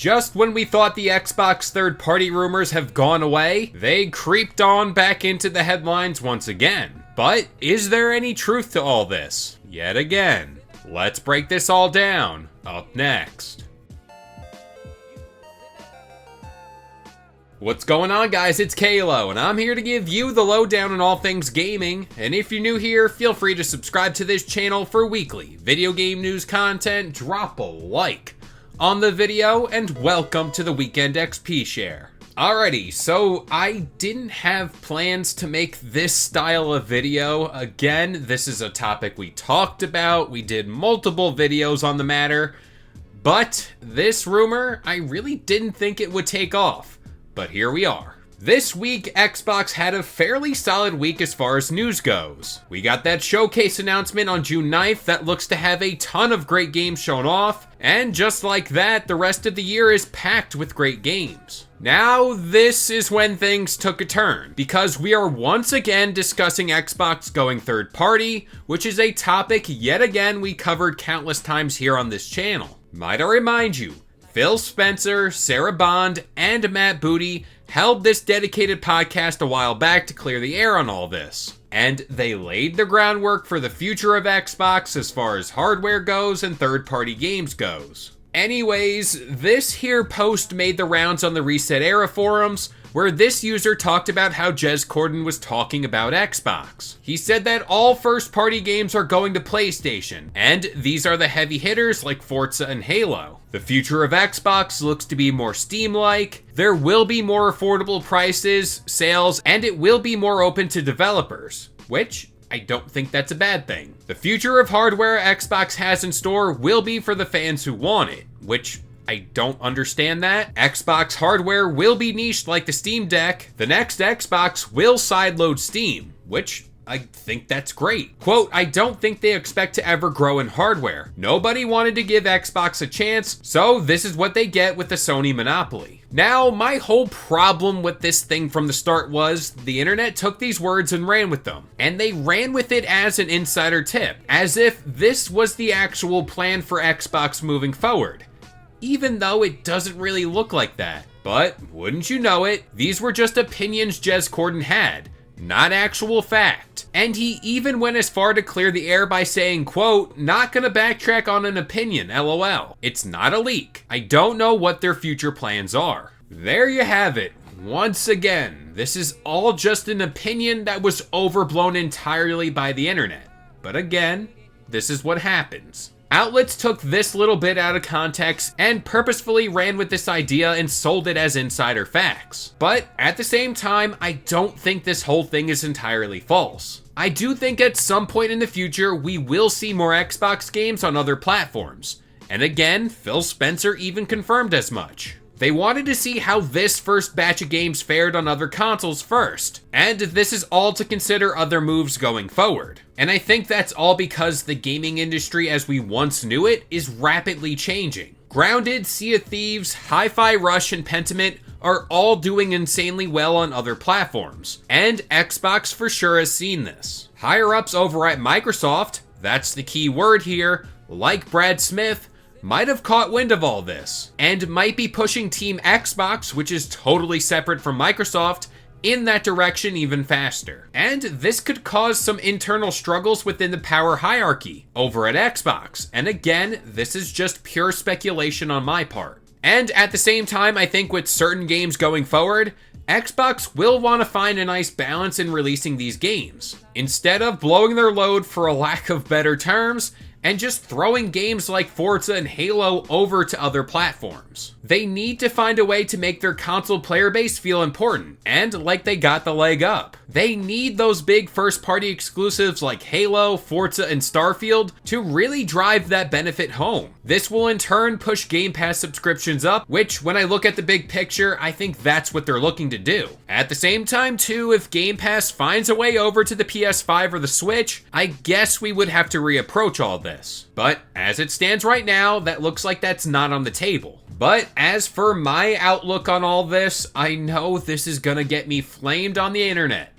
Just when we thought the Xbox third-party rumors have gone away, they creeped on back into the headlines once again. But is there any truth to all this? Yet again. Let's break this all down, up next. What's going on, guys? It's Kalo, and I'm here to give you the lowdown on all things gaming. And if you're new here, feel free to subscribe to this channel for weekly video game news content. Drop a like on the video, and welcome to the Weekend XP Share. Alrighty, so I didn't have plans to make this style of video. Again, this is a topic we talked about. We did multiple videos on the matter. But this rumor, I really didn't think it would take off. But here we are. This week, Xbox had a fairly solid week as far as news goes. We got that showcase announcement on June 9th that looks to have a ton of great games shown off, and just like that, the rest of the year is packed with great games. Now, this is when things took a turn, because we are once again discussing Xbox going third party, which is a topic yet again we covered countless times here on this channel. Might I remind you, Phil Spencer, Sarah Bond, and Matt Booty held this dedicated podcast a while back to clear the air on all this. And they laid the groundwork for the future of Xbox as far as hardware goes and third-party games goes. Anyways, this here post made the rounds on the Reset Era forums, where this user talked about how Jez Corden was talking about Xbox. He said that all first-party games are going to PlayStation, and these are the heavy hitters like Forza and Halo. The future of Xbox looks to be more Steam-like, there will be more affordable prices, sales, and it will be more open to developers, which I don't think that's a bad thing. The future of hardware Xbox has in store will be for the fans who want it, which I don't understand that. Xbox hardware will be niched like the Steam Deck. The next Xbox will sideload Steam, which I think that's great. Quote, I don't think they expect to ever grow in hardware. Nobody wanted to give Xbox a chance, so this is what they get with the Sony monopoly. Now, my whole problem with this thing from the start was the internet took these words and ran with them. And they ran with it as an insider tip, as if this was the actual plan for Xbox moving forward. Even though it doesn't really look like that. But, wouldn't you know it, these were just opinions Jez Corden had, not actual fact. And he even went as far to clear the air by saying, quote, not gonna backtrack on an opinion, lol. It's not a leak. I don't know what their future plans are. There you have it. Once again, this is all just an opinion that was overblown entirely by the internet. But again, this is what happens. Outlets took this little bit out of context and purposefully ran with this idea and sold it as insider facts. But at the same time, I don't think this whole thing is entirely false. I do think at some point in the future, we will see more Xbox games on other platforms. And again, Phil Spencer even confirmed as much. They wanted to see how this first batch of games fared on other consoles first, and this is all to consider other moves going forward. And I think that's all because the gaming industry as we once knew it is rapidly changing. Grounded, Sea of Thieves, Hi-Fi Rush, and Pentiment are all doing insanely well on other platforms, and Xbox for sure has seen this. Higher-ups over at Microsoft, that's the key word here, like Brad Smith, might have caught wind of all this, and might be pushing Team Xbox, which is totally separate from Microsoft, in that direction even faster. And this could cause some internal struggles within the power hierarchy over at Xbox, and again, this is just pure speculation on my part. And at the same time, I think with certain games going forward, Xbox will want to find a nice balance in releasing these games, instead of blowing their load for a lack of better terms, and just throwing games like Forza and Halo over to other platforms. They need to find a way to make their console player base feel important, and like they got the leg up. They need those big first-party exclusives like Halo, Forza, and Starfield to really drive that benefit home. This will in turn push Game Pass subscriptions up, which when I look at the big picture, I think that's what they're looking to do. At the same time too, if Game Pass finds a way over to the PS5 or the Switch, I guess we would have to reapproach all this. But as it stands right now, that looks like that's not on the table. But as for my outlook on all this, I know this is gonna get me flamed on the internet.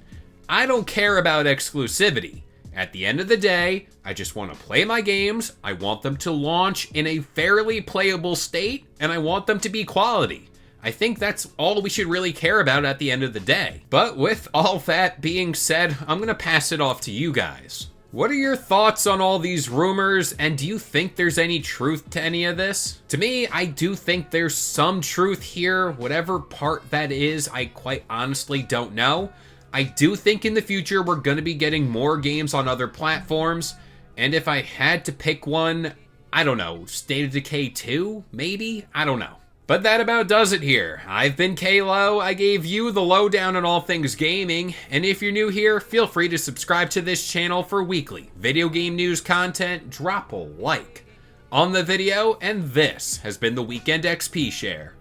I don't care about exclusivity. At the end of the day, I just want to play my games, I want them to launch in a fairly playable state, and I want them to be quality. I think that's all we should really care about at the end of the day. But with all that being said, I'm gonna pass it off to you guys. What are your thoughts on all these rumors, and do you think there's any truth to any of this? To me, I do think there's some truth here. Whatever part that is, I quite honestly don't know. I do think in the future we're going to be getting more games on other platforms, and if I had to pick one, I don't know, State of Decay 2, maybe? I don't know. But that about does it here. I've been Kalo, I gave you the lowdown on all things gaming, and if you're new here, feel free to subscribe to this channel for weekly video game news content. Drop a like on the video, and this has been the Weekend XP Share.